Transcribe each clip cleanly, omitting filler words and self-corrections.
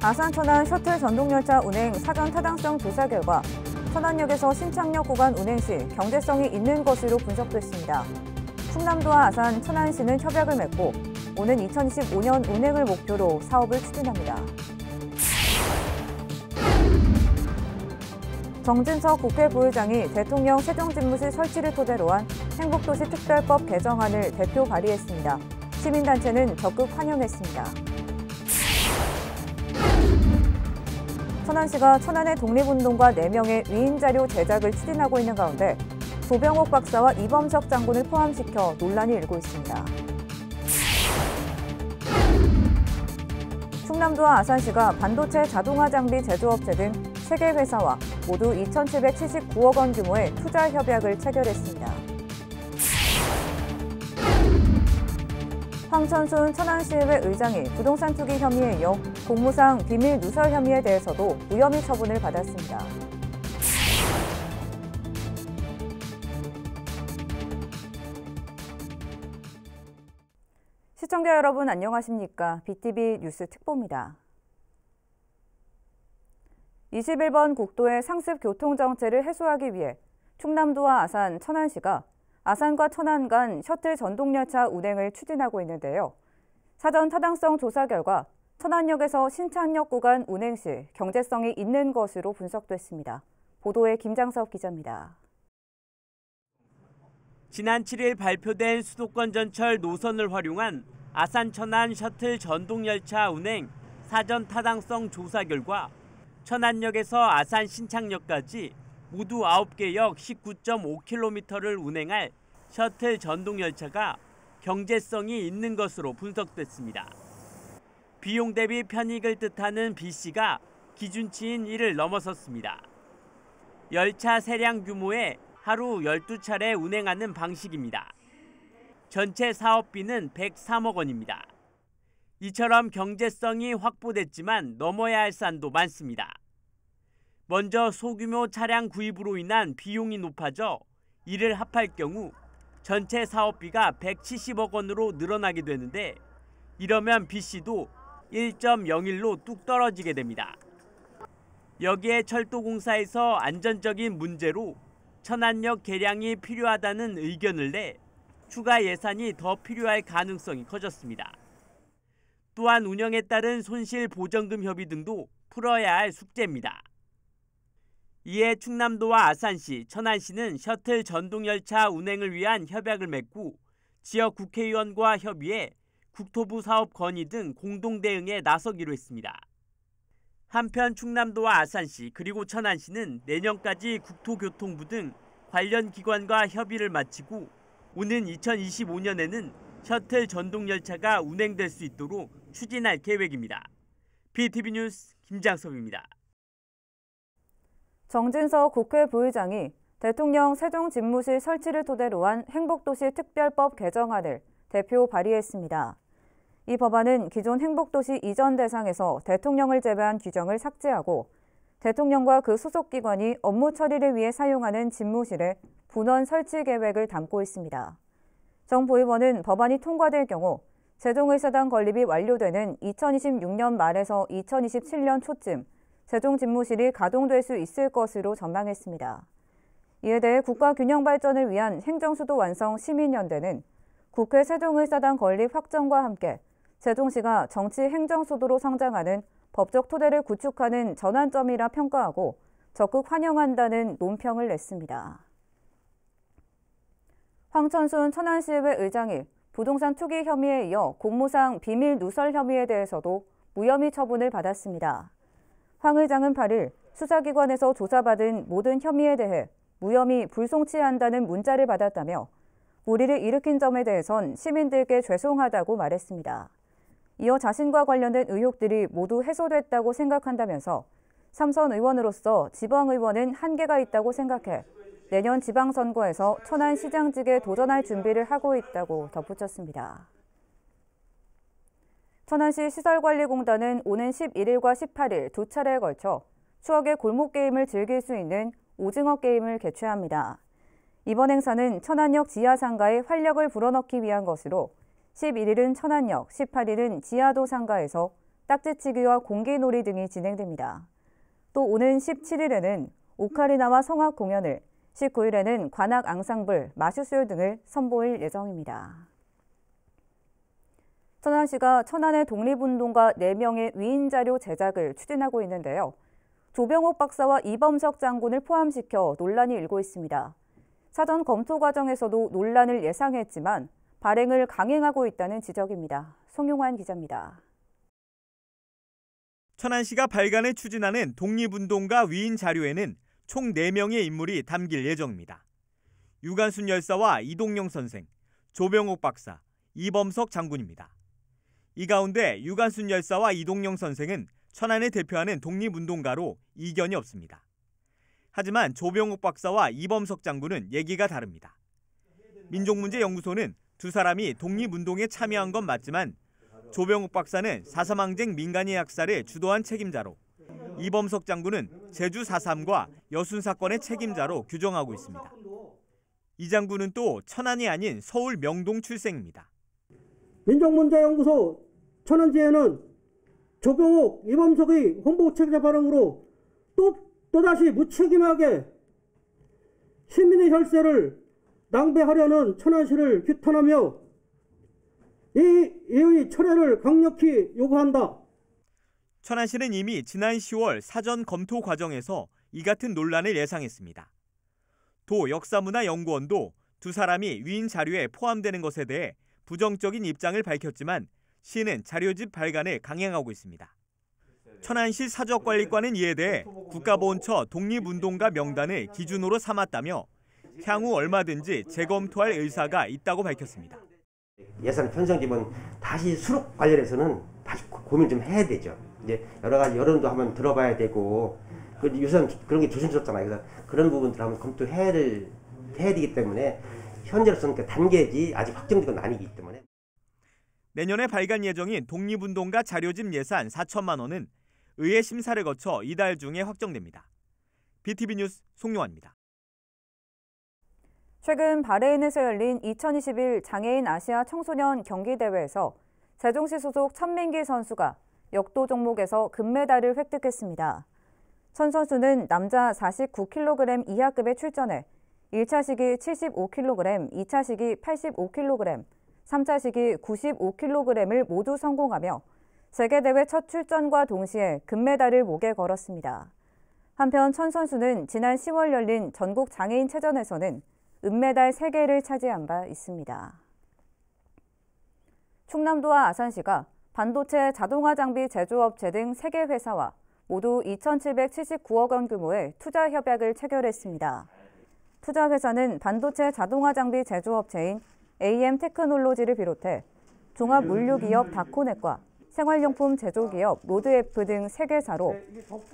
아산 천안 셔틀 전동열차 운행 사전 타당성 조사 결과 천안역에서 신창역 구간 운행 시 경제성이 있는 것으로 분석됐습니다. 충남도와 아산, 천안시는 협약을 맺고 오는 2025년 운행을 목표로 사업을 추진합니다. 정진석 국회 부의장이 대통령 세종집무실 설치를 토대로 한 행복도시 특별법 개정안을 대표 발의했습니다. 시민단체는 적극 환영했습니다. 천안시가 천안의 독립운동가 4명의 위임자료 제작을 추진하고 있는 가운데 조병옥 박사와 이범석 장군을 포함시켜 논란이 일고 있습니다. 충남도와 아산시가 반도체 자동화 장비 제조업체 등 3개 회사와 모두 2,779억 원 규모의 투자 협약을 체결했습니다. 황천순 천안시의회 의장이 부동산 투기 혐의에 이어 공무상 비밀 누설 혐의에 대해서도 무혐의 처분을 받았습니다. 시청자 여러분 안녕하십니까? BTV 뉴스 특보입니다. 21번 국도의 상습 교통정체를 해소하기 위해 충남도와 아산, 천안시가 아산과 천안 간 셔틀 전동열차 운행을 추진하고 있는데요. 사전 타당성 조사 결과 천안역에서 신창역 구간 운행 시 경제성이 있는 것으로 분석됐습니다. 보도에 김장석 기자입니다. 지난 7일 발표된 수도권 전철 노선을 활용한 아산 천안 셔틀 전동열차 운행 사전 타당성 조사 결과 천안역에서 아산 신창역까지 모두 9개 역 19.5km를 운행할 셔틀 전동열차가 경제성이 있는 것으로 분석됐습니다. 비용 대비 편익을 뜻하는 BC가 기준치인 1을 넘어섰습니다. 열차 세량 규모의 하루 12차례 운행하는 방식입니다. 전체 사업비는 103억 원입니다. 이처럼 경제성이 확보됐지만 넘어야 할 산도 많습니다. 먼저 소규모 차량 구입으로 인한 비용이 높아져 이를 합할 경우 전체 사업비가 170억 원으로 늘어나게 되는데 이러면 BC도 1.01로 뚝 떨어지게 됩니다. 여기에 철도공사에서 안전적인 문제로 천안역 개량이 필요하다는 의견을 내 추가 예산이 더 필요할 가능성이 커졌습니다. 또한 운영에 따른 손실 보전금 협의 등도 풀어야 할 숙제입니다. 이에 충남도와 아산시, 천안시는 셔틀 전동열차 운행을 위한 협약을 맺고 지역 국회의원과 협의해 국토부 사업 건의 등 공동 대응에 나서기로 했습니다. 한편 충남도와 아산시 그리고 천안시는 내년까지 국토교통부 등 관련 기관과 협의를 마치고 오는 2025년에는 셔틀 전동열차가 운행될 수 있도록 추진할 계획입니다. BTV 뉴스 김장섭입니다. 정진석 국회 부의장이 대통령 세종집무실 설치를 토대로 한 행복도시 특별법 개정안을 대표 발의했습니다. 이 법안은 기존 행복도시 이전 대상에서 대통령을 제외한 규정을 삭제하고 대통령과 그 소속기관이 업무 처리를 위해 사용하는 집무실의 분원 설치 계획을 담고 있습니다. 정 부의원은 법안이 통과될 경우 세종의사당 건립이 완료되는 2026년 말에서 2027년 초쯤 세종집무실이 가동될 수 있을 것으로 전망했습니다. 이에 대해 국가균형 발전을 위한 행정수도 완성 시민연대는 국회 세종의사당 건립 확정과 함께 세종시가 정치 행정수도로 성장하는 법적 토대를 구축하는 전환점이라 평가하고 적극 환영한다는 논평을 냈습니다. 황천순 천안시의회 의장이 부동산 투기 혐의에 이어 공무상 비밀 누설 혐의에 대해서도 무혐의 처분을 받았습니다. 황 의장은 8일 수사기관에서 조사받은 모든 혐의에 대해 무혐의 불송치한다는 문자를 받았다며 무리를 일으킨 점에 대해선 시민들께 죄송하다고 말했습니다. 이어 자신과 관련된 의혹들이 모두 해소됐다고 생각한다면서 삼선 의원으로서 지방의원은 한계가 있다고 생각해 내년 지방선거에서 천안시장직에 도전할 준비를 하고 있다고 덧붙였습니다. 천안시 시설관리공단은 오는 11일과 18일 두 차례에 걸쳐 추억의 골목게임을 즐길 수 있는 오징어 게임을 개최합니다. 이번 행사는 천안역 지하상가에 활력을 불어넣기 위한 것으로 11일은 천안역, 18일은 지하도 상가에서 딱지치기와 공기놀이 등이 진행됩니다. 또 오는 17일에는 오카리나와 성악 공연을, 19일에는 관악 앙상블, 마슈솔 등을 선보일 예정입니다. 천안시가 천안의 독립운동가 4명의 위인 자료 제작을 추진하고 있는데요. 조병옥 박사와 이범석 장군을 포함시켜 논란이 일고 있습니다. 사전 검토 과정에서도 논란을 예상했지만 발행을 강행하고 있다는 지적입니다. 송용환 기자입니다. 천안시가 발간을 추진하는 독립운동가 위인 자료에는 총 4명의 인물이 담길 예정입니다. 유관순 열사와 이동영 선생, 조병옥 박사, 이범석 장군입니다. 이 가운데 유관순 열사와 이동영 선생은 천안을 대표하는 독립운동가로 이견이 없습니다. 하지만 조병옥 박사와 이범석 장군은 얘기가 다릅니다. 민족문제연구소는 두 사람이 독립운동에 참여한 건 맞지만 조병옥 박사는 4.3 항쟁 민간인 학살의 주도한 책임자로, 이범석 장군은 제주 4.3과 여순 사건의 책임자로 규정하고 있습니다. 이 장군은 또 천안이 아닌 서울 명동 출생입니다. 민족문제연구소 천안지에는 조병옥, 이범석의 홍보책자 발언으로 또다시 무책임하게 시민의 혈세를 낭비하려는 천안시를 규탄하며 이의 철회를 강력히 요구한다. 천안시는 이미 지난 10월 사전 검토 과정에서 이 같은 논란을 예상했습니다. 도 역사문화연구원도 두 사람이 위인 자료에 포함되는 것에 대해 부정적인 입장을 밝혔지만 시는 자료집 발간을 강행하고 있습니다. 천안시 사적관리과는 이에 대해 국가보훈처 독립운동가 명단을 기준으로 삼았다며 향후 얼마든지 재검토할 의사가 있다고 밝혔습니다. 예산 편성되면 다시 수록 관련해서는 다시 고민 좀 해야 되죠. 이제 여러 가지 여론도 한번 들어봐야 되고, 요새는 그런 게 조심스럽잖아요. 그래서 그런 부분들을 한번 검토해야 되기 때문에 현재로서는 그 단계지 아직 확정된 건 아니기 때문에. 내년에 발간 예정인 독립운동가 자료집 예산 4천만 원은 의회 심사를 거쳐 이달 중에 확정됩니다. BTV 뉴스 송용환입니다. 최근 바레인에서 열린 2021 장애인 아시아 청소년 경기대회에서 세종시 소속 천민기 선수가 역도 종목에서 금메달을 획득했습니다. 천 선수는 남자 49kg 이하급에 출전해 1차 시기 75kg, 2차 시기 85kg, 3차 시기 95kg을 모두 성공하며 세계대회 첫 출전과 동시에 금메달을 목에 걸었습니다. 한편 천 선수는 지난 10월 열린 전국 장애인 체전에서는 은메달 3개를 차지한 바 있습니다. 충남도와 아산시가 반도체 자동화 장비 제조업체 등 3개 회사와 모두 2,779억 원 규모의 투자 협약을 체결했습니다. 투자 회사는 반도체 자동화 장비 제조업체인 AM 테크놀로지를 비롯해 종합 물류기업 다코넷과 생활용품 제조기업 로드F 등 3개사로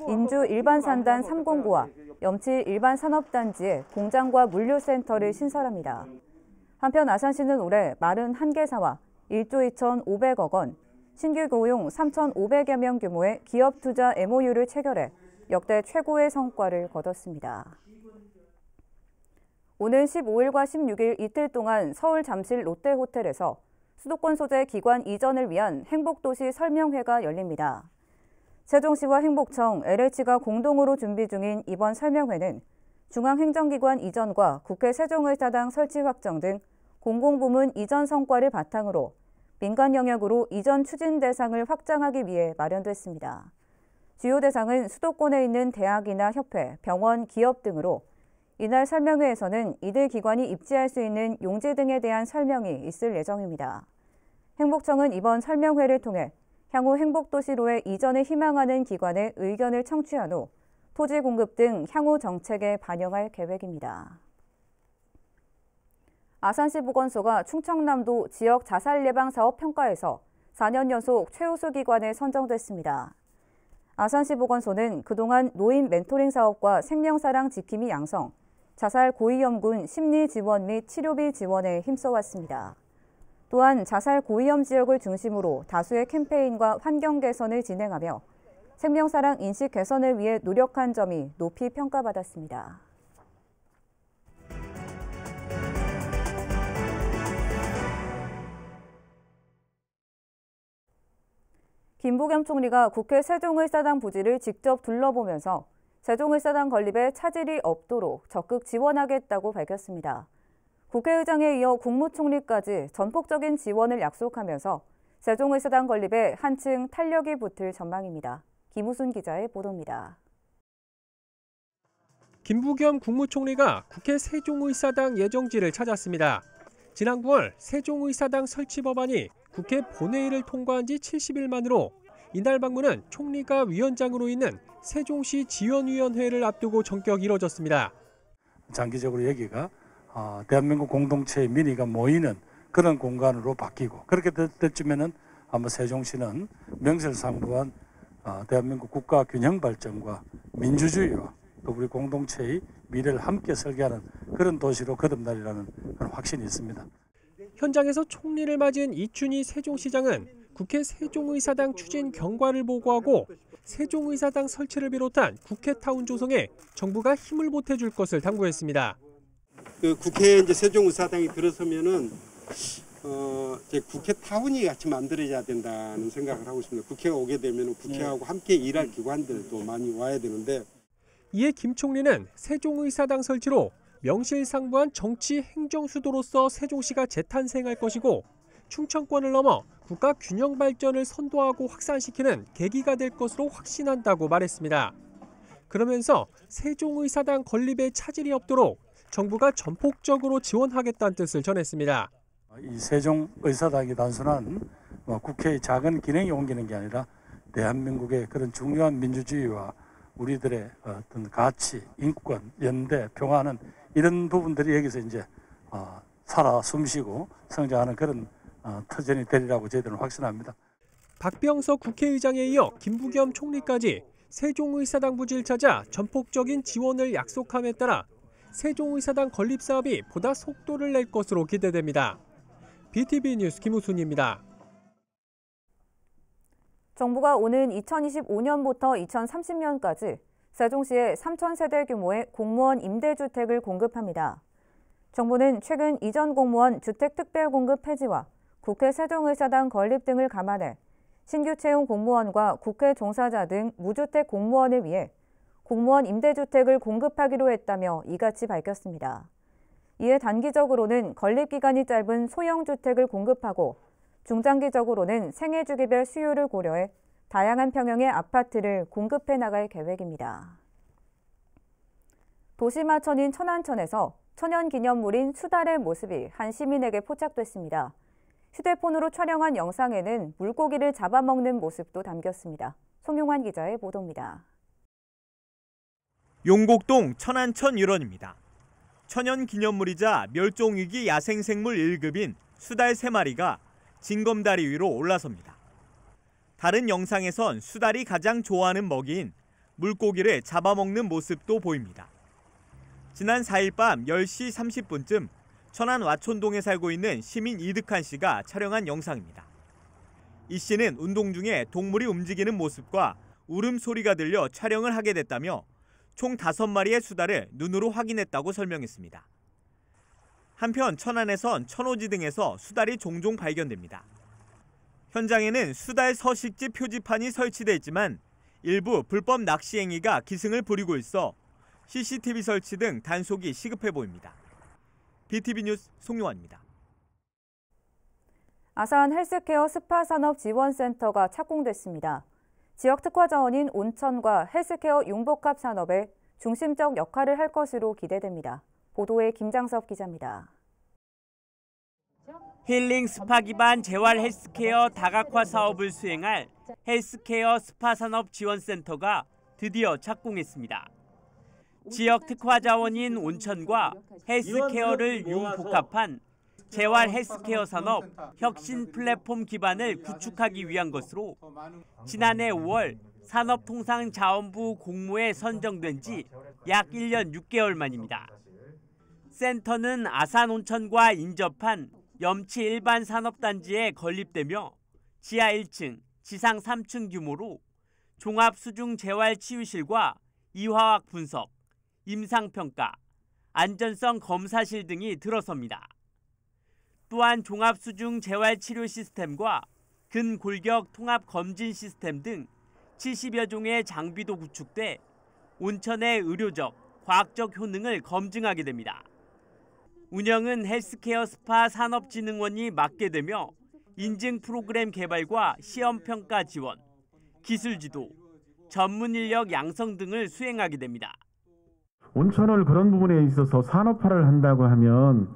인주 일반산단 309와 염치 일반산업단지에 공장과 물류센터를 신설합니다. 한편 아산시는 올해 41개사와 1조 2,500억 원, 신규 고용 3,500여 명 규모의 기업 투자 MOU를 체결해 역대 최고의 성과를 거뒀습니다. 오는 15일과 16일 이틀 동안 서울 잠실 롯데호텔에서 수도권 소재 기관 이전을 위한 행복도시 설명회가 열립니다. 세종시와 행복청, LH가 공동으로 준비 중인 이번 설명회는 중앙행정기관 이전과 국회 세종의사당 설치 확정 등 공공부문 이전 성과를 바탕으로 민간 영역으로 이전 추진 대상을 확장하기 위해 마련됐습니다. 주요 대상은 수도권에 있는 대학이나 협회, 병원, 기업 등으로 이날 설명회에서는 이들 기관이 입지할 수 있는 용지 등에 대한 설명이 있을 예정입니다. 행복청은 이번 설명회를 통해 향후 행복도시로의 이전을 희망하는 기관의 의견을 청취한 후 토지 공급 등 향후 정책에 반영할 계획입니다. 아산시 보건소가 충청남도 지역 자살 예방 사업 평가에서 4년 연속 최우수 기관에 선정됐습니다. 아산시 보건소는 그동안 노인 멘토링 사업과 생명사랑 지킴이 양성, 자살 고위험군 심리 지원 및 치료비 지원에 힘써왔습니다. 또한 자살 고위험 지역을 중심으로 다수의 캠페인과 환경 개선을 진행하며 생명사랑 인식 개선을 위해 노력한 점이 높이 평가받았습니다. 김부겸 총리가 국회 세종의사당 부지를 직접 둘러보면서 세종의사당 건립에 차질이 없도록 적극 지원하겠다고 밝혔습니다. 국회의장에 이어 국무총리까지 전폭적인 지원을 약속하면서 세종의사당 건립에 한층 탄력이 붙을 전망입니다. 김우순 기자의 보도입니다. 김부겸 국무총리가 국회 세종의사당 예정지를 찾았습니다. 지난 9월 세종의사당 설치 법안이 국회 본회의를 통과한 지 70일 만으로 이날 방문은 총리가 위원장으로 있는 세종시 지원위원회를 앞두고 전격 이뤄졌습니다. 장기적으로 여기가 대한민국 공동체의 민의가 모이는 그런 공간으로 바뀌고 그렇게 될 때쯤에는 아마 세종시는 명실상부한 대한민국 국가 균형 발전과 민주주의와 또 우리 공동체의 미래를 함께 설계하는 그런 도시로 거듭나리라는 그런 확신이 있습니다. 현장에서 총리를 맞은 이춘희 세종시장은 국회 세종의사당 추진 경과를 보고하고 세종의사당 설치를 비롯한 국회타운 조성에 정부가 힘을 보태줄 것을 당부했습니다. 국회에 이제 세종의사당이 들어서면은 이제 국회타운이 같이 만들어져야 된다는 생각을 하고 있습니다. 국회가 오게 되면 국회하고 함께 일할 기관들도 많이 와야 되는데. 이에 김 총리는 세종의사당 설치로 명실상부한 정치 행정수도로서 세종시가 재탄생할 것이고 충청권을 넘어 국가 균형 발전을 선도하고 확산시키는 계기가 될 것으로 확신한다고 말했습니다. 그러면서 세종의사당 건립에 차질이 없도록 정부가 전폭적으로 지원하겠다는 뜻을 전했습니다. 이 세종의사당이 단순한 국회의 작은 기능이 옮기는 게 아니라 대한민국의 그런 중요한 민주주의와 우리들의 어떤 가치, 인권, 연대, 평화는 이런 부분들이 여기서 이제 살아 숨쉬고 성장하는 그런 터전이 되리라고 저희들은 확신합니다. 박병석 국회의장에 이어 김부겸 총리까지 세종의사당 부지를 찾아 전폭적인 지원을 약속함에 따라 세종의사당 건립 사업이 보다 속도를 낼 것으로 기대됩니다. BTV 뉴스 김우순입니다. 정부가 오는 2025년부터 2030년까지 세종시에 3,000세대 규모의 공무원 임대주택을 공급합니다. 정부는 최근 이전 공무원 주택특별공급 폐지와 국회 세종의사당 건립 등을 감안해 신규 채용 공무원과 국회 종사자 등 무주택 공무원을 위해 공무원 임대주택을 공급하기로 했다며 이같이 밝혔습니다. 이에 단기적으로는 건립기간이 짧은 소형주택을 공급하고 중장기적으로는 생애주기별 수요를 고려해 다양한 평형의 아파트를 공급해 나갈 계획입니다. 도시마천인 천안천에서 천연기념물인 수달의 모습이 한 시민에게 포착됐습니다. 휴대폰으로 촬영한 영상에는 물고기를 잡아먹는 모습도 담겼습니다. 송용환 기자의 보도입니다. 용곡동 천안천 일원입니다. 천연기념물이자 멸종위기 야생생물 1급인 수달 3마리가 징검다리 위로 올라섭니다. 다른 영상에선 수달이 가장 좋아하는 먹이인 물고기를 잡아먹는 모습도 보입니다. 지난 4일 밤 10시 30분쯤 천안 와촌동에 살고 있는 시민 이득한 씨가 촬영한 영상입니다. 이 씨는 운동 중에 동물이 움직이는 모습과 울음소리가 들려 촬영을 하게 됐다며 총 5마리의 수달을 눈으로 확인했다고 설명했습니다. 한편 천안에선 천오지 등에서 수달이 종종 발견됩니다. 현장에는 수달 서식지 표지판이 설치돼 있지만 일부 불법 낚시 행위가 기승을 부리고 있어 CCTV 설치 등 단속이 시급해 보입니다. BTV 뉴스 송용환입니다. 아산 헬스케어 스파산업지원센터가 착공됐습니다. 지역 특화 자원인 온천과 헬스케어 융복합 산업에 중심적 역할을 할 것으로 기대됩니다. 보도에 김장섭 기자입니다. 힐링 스파 기반 재활 헬스케어 다각화 사업을 수행할 헬스케어 스파산업지원센터가 드디어 착공했습니다. 지역 특화 자원인 온천과 헬스케어를 융복합한 재활 헬스케어 산업 혁신 플랫폼 기반을 구축하기 위한 것으로 지난해 5월 산업통상자원부 공모에 선정된 지 약 1년 6개월 만입니다. 센터는 아산 온천과 인접한 염치 일반 산업단지에 건립되며 지하 1층, 지상 3층 규모로 종합 수중 재활 치유실과 이화학 분석, 임상평가, 안전성 검사실 등이 들어섭니다. 또한 종합 수중 재활 치료 시스템과 근골격 통합 검진 시스템 등 70여 종의 장비도 구축돼 온천의 의료적, 과학적 효능을 검증하게 됩니다. 운영은 헬스케어 스파 산업진흥원이 맡게 되며 인증 프로그램 개발과 시험 평가 지원, 기술 지도, 전문 인력 양성 등을 수행하게 됩니다. 온천을 그런 부분에 있어서 산업화를 한다고 하면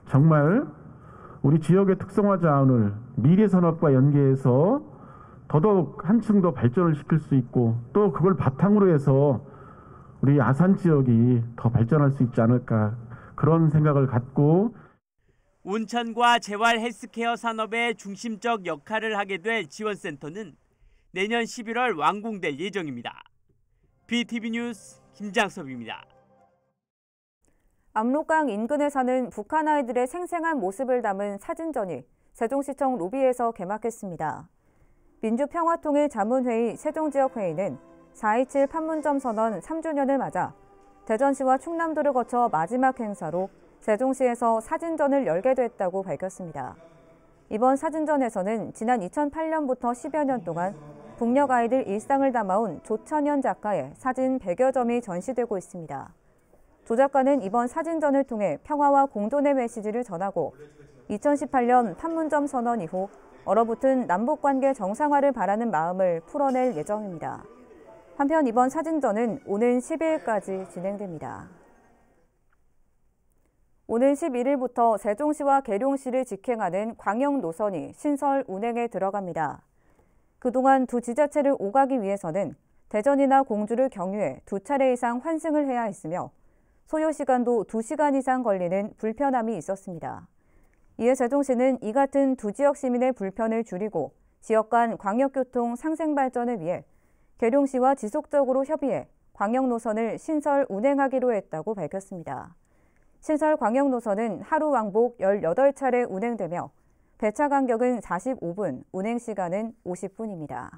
정말 우리 지역의 특성화 자원을 미래 산업과 연계해서 더더욱 한층 더 발전을 시킬 수 있고 또 그걸 바탕으로 해서 우리 아산 지역이 더 발전할 수 있지 않을까 그런 생각을 갖고 온천과 재활 헬스케어 산업의 중심적 역할을 하게 될 지원센터는 내년 11월 완공될 예정입니다. BTV 뉴스 김장섭입니다. 압록강 인근에 사는 북한 아이들의 생생한 모습을 담은 사진전이 세종시청 로비에서 개막했습니다. 민주평화통일자문회의 세종지역회의는 4.27 판문점 선언 3주년을 맞아 대전시와 충남도를 거쳐 마지막 행사로 세종시에서 사진전을 열게 됐다고 밝혔습니다. 이번 사진전에서는 지난 2008년부터 10여 년 동안 북녘 아이들 일상을 담아온 조천현 작가의 사진 100여 점이 전시되고 있습니다. 조 작가는 이번 사진전을 통해 평화와 공존의 메시지를 전하고 2018년 판문점 선언 이후 얼어붙은 남북관계 정상화를 바라는 마음을 풀어낼 예정입니다. 한편 이번 사진전은 오는 12일까지 진행됩니다. 오는 11일부터 세종시와 계룡시를 직행하는 광역 노선이 신설 운행에 들어갑니다. 그동안 두 지자체를 오가기 위해서는 대전이나 공주를 경유해 2차례 이상 환승을 해야 했으며 소요 시간도 2시간 이상 걸리는 불편함이 있었습니다. 이에 세종시는 이 같은 두 지역 시민의 불편을 줄이고 지역 간 광역교통 상생 발전을 위해 계룡시와 지속적으로 협의해 광역 노선을 신설 운행하기로 했다고 밝혔습니다. 신설 광역 노선은 하루 왕복 18차례 운행되며 배차 간격은 45분, 운행 시간은 50분입니다.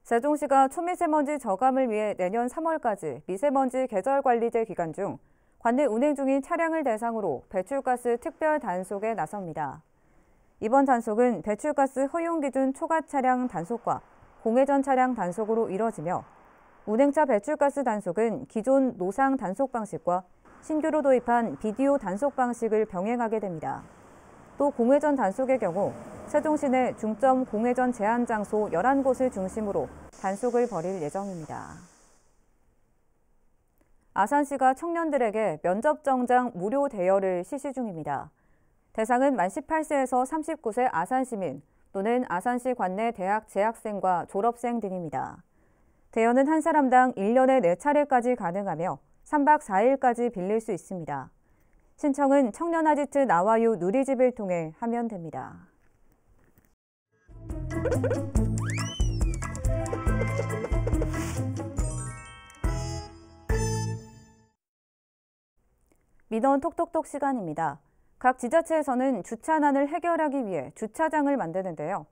세종시가 초미세먼지 저감을 위해 내년 3월까지 미세먼지 계절관리제 기간 중 관내 운행 중인 차량을 대상으로 배출가스 특별 단속에 나섭니다. 이번 단속은 배출가스 허용기준 초과 차량 단속과 공회전 차량 단속으로 이뤄지며 운행차 배출가스 단속은 기존 노상 단속 방식과 신규로 도입한 비디오 단속 방식을 병행하게 됩니다. 또 공회전 단속의 경우 세종시 내 중점 공회전 제한 장소 11곳을 중심으로 단속을 벌일 예정입니다. 아산시가 청년들에게 면접 정장 무료 대여를 실시 중입니다. 대상은 만 18세에서 39세 아산시민 또는 아산시 관내 대학 재학생과 졸업생 등입니다. 대여는 한 사람당 1년에 4차례까지 가능하며 3박 4일까지 빌릴 수 있습니다. 신청은 청년아지트 나와유 누리집을 통해 하면 됩니다. 민원 톡톡톡 시간입니다. 각 지자체에서는 주차난을 해결하기 위해 주차장을 만드는데요.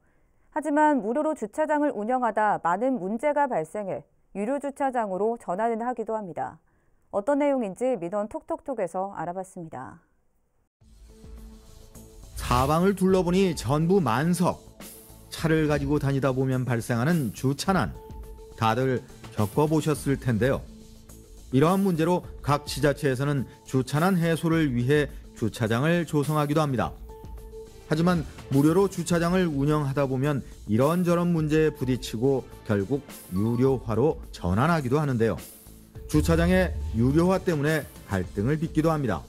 하지만 무료로 주차장을 운영하다 많은 문제가 발생해 유료 주차장으로 전환을 하기도 합니다. 어떤 내용인지 민원 톡톡톡에서 알아봤습니다. 사방을 둘러보니 전부 만석. 차를 가지고 다니다 보면 발생하는 주차난. 다들 겪어보셨을 텐데요. 이러한 문제로 각 지자체에서는 주차난 해소를 위해 주차장을 조성하기도 합니다. 하지만 무료로 주차장을 운영하다 보면 이런저런 문제에 부딪히고 결국 유료화로 전환하기도 하는데요. 주차장의 유료화 때문에 갈등을 빚기도 합니다.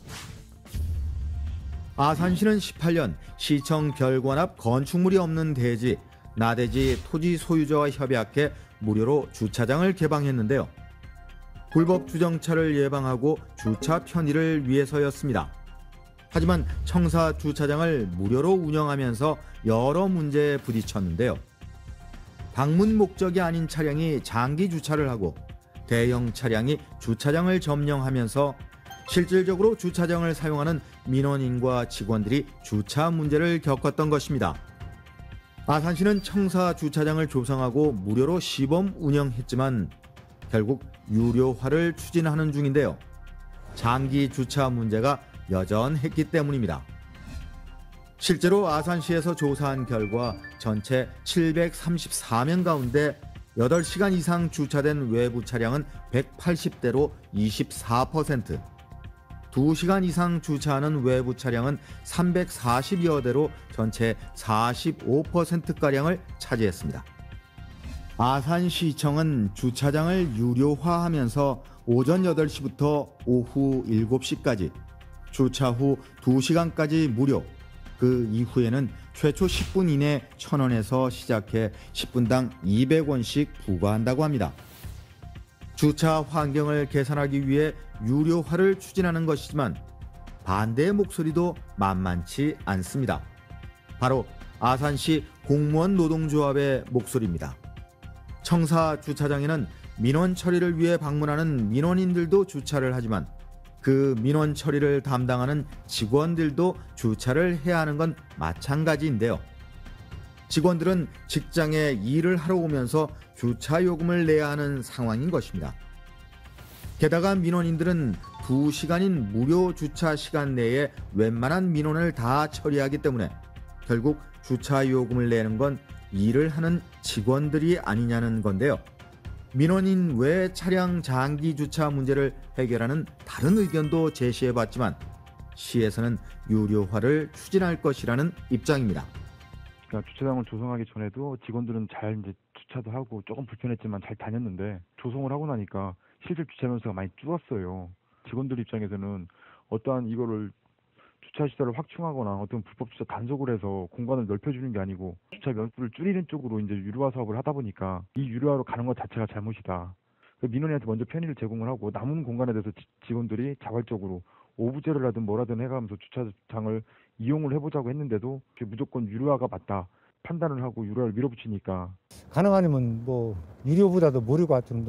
아산시는 18년 시청 별관 앞 건축물이 없는 대지, 나대지 토지 소유자와 협약해 무료로 주차장을 개방했는데요. 불법 주정차를 예방하고 주차 편의를 위해서였습니다. 하지만 청사 주차장을 무료로 운영하면서 여러 문제에 부딪혔는데요. 방문 목적이 아닌 차량이 장기 주차를 하고 대형 차량이 주차장을 점령하면서 실질적으로 주차장을 사용하는 민원인과 직원들이 주차 문제를 겪었던 것입니다. 아산시는 청사 주차장을 조성하고 무료로 시범 운영했지만 결국 유료화를 추진하는 중인데요. 장기 주차 문제가 여전했기 때문입니다. 실제로 아산시에서 조사한 결과 전체 734명 가운데 8시간 이상 주차된 외부 차량은 180대로 24%, 2시간 이상 주차하는 외부 차량은 340여 대로 전체 45%가량을 차지했습니다. 아산시청은 주차장을 유료화하면서 오전 8시부터 오후 7시까지, 주차 후 2시간까지 무료, 그 이후에는 최초 10분 이내 1,000원에서 시작해 10분당 200원씩 부과한다고 합니다. 주차 환경을 개선하기 위해 유료화를 추진하는 것이지만 반대의 목소리도 만만치 않습니다. 바로 아산시 공무원 노동조합의 목소리입니다. 청사 주차장에는 민원 처리를 위해 방문하는 민원인들도 주차를 하지만 그 민원 처리를 담당하는 직원들도 주차를 해야 하는 건 마찬가지인데요. 직원들은 직장에 일을 하러 오면서 주차 요금을 내야 하는 상황인 것입니다. 게다가 민원인들은 2시간인 무료 주차 시간 내에 웬만한 민원을 다 처리하기 때문에 결국 주차 요금을 내는 건 일을 하는 직원들이 아니냐는 건데요. 민원인 외 차량 장기 주차 문제를 해결하는 다른 의견도 제시해봤지만 시에서는 유료화를 추진할 것이라는 입장입니다. 그러니까 주차장을 조성하기 전에도 직원들은 잘 이제 주차도 하고 조금 불편했지만 잘 다녔는데 조성을 하고 나니까 실제 주차 면수가 많이 줄었어요. 직원들 입장에서는 어떠한 이거를 주차 시설을 확충하거나 어떤 불법 주차 단속을 해서 공간을 넓혀주는 게 아니고 주차 면수를 줄이는 쪽으로 이제 유료화 사업을 하다 보니까 이 유료화로 가는 것 자체가 잘못이다. 민원인한테 먼저 편의를 제공을 하고 남은 공간에 대해서 직원들이 자발적으로 오부제를 하든 뭐라든 해가면서 주차장을 이용을 해보자고 했는데도 무조건 유료화가 맞다 판단을 하고 유료화를 밀어붙이니까 가능하면 뭐 유료보다도 무료가 좀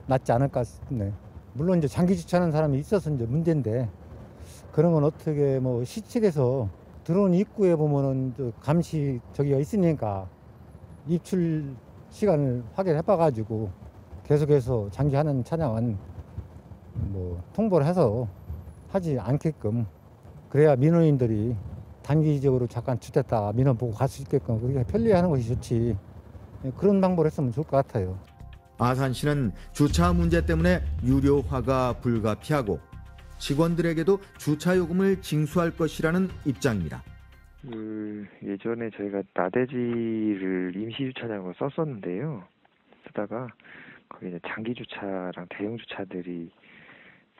낫지 않을까 싶네. 물론 이제 장기 주차하는 사람이 있어서 이제 문제인데 그런 건 어떻게 뭐 시측에서 들어온 입구에 보면은 감시 저기가 있으니까 입출 시간을 확인해봐가지고 계속해서 장기하는 차량은 뭐 통보를 해서 하지 않게끔 그래야 민원인들이 단기적으로 잠깐 주택다 민원 보고 갈 수 있게끔 그렇게 편리하는 것이 좋지. 그런 방법을 했으면 좋을 것 같아요. 아산시는 주차 문제 때문에 유료화가 불가피하고 직원들에게도 주차 요금을 징수할 것이라는 입장입니다. 예전에 저희가 나대지를 임시 주차장으로 썼었는데요. 쓰다가 거기 이제 장기 주차랑 대형 주차들이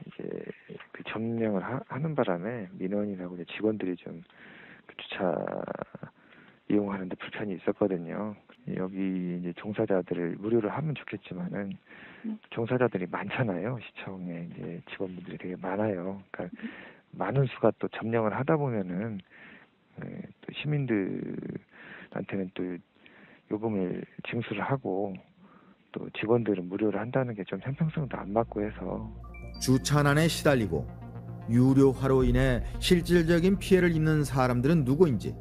이제 그 점령을 하는 바람에 민원인하고 이제 직원들이 좀 그 주차 이용하는데 불편이 있었거든요. 여기 이제 종사자들을 무료로 하면 좋겠지만은 종사자들이 많잖아요. 시청에 이제 직원분들이 되게 많아요. 그러니까 많은 수가 또 점령을 하다 보면은 또 시민들한테는 또 요금을 징수를 하고 또 직원들은 무료로 한다는 게 좀 형평성도 안 맞고 해서 주차난에 시달리고 유료화로 인해 실질적인 피해를 입는 사람들은 누구인지,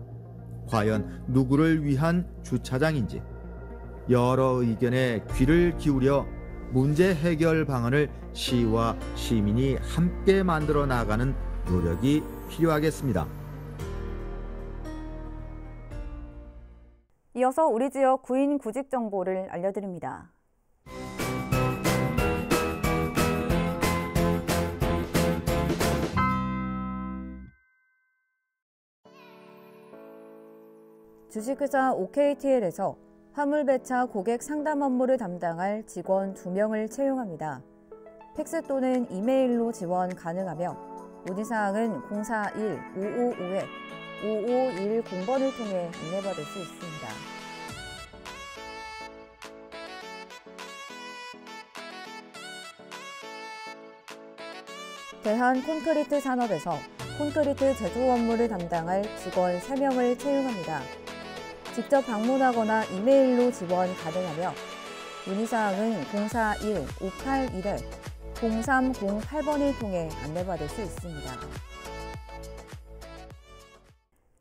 과연 누구를 위한 주차장인지 여러 의견에 귀를 기울여 문제 해결 방안을 시와 시민이 함께 만들어 나가는 노력이 필요하겠습니다. 이어서 우리 지역 구인 구직 정보를 알려드립니다. 주식회사 OKTL에서 화물배차 고객 상담 업무를 담당할 직원 2명을 채용합니다. 팩스 또는 이메일로 지원 가능하며 문의사항은 041-555-5510번을 통해 안내받을 수 있습니다. 대한콘크리트 산업에서 콘크리트 제조 업무를 담당할 직원 3명을 채용합니다. 직접 방문하거나 이메일로 지원 가능하며 문의사항은 041-581-0308번을 통해 안내받을 수 있습니다.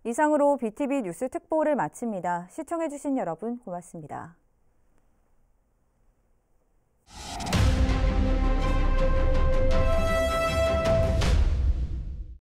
이상으로 BTV 뉴스 특보를 마칩니다. 시청해주신 여러분 고맙습니다.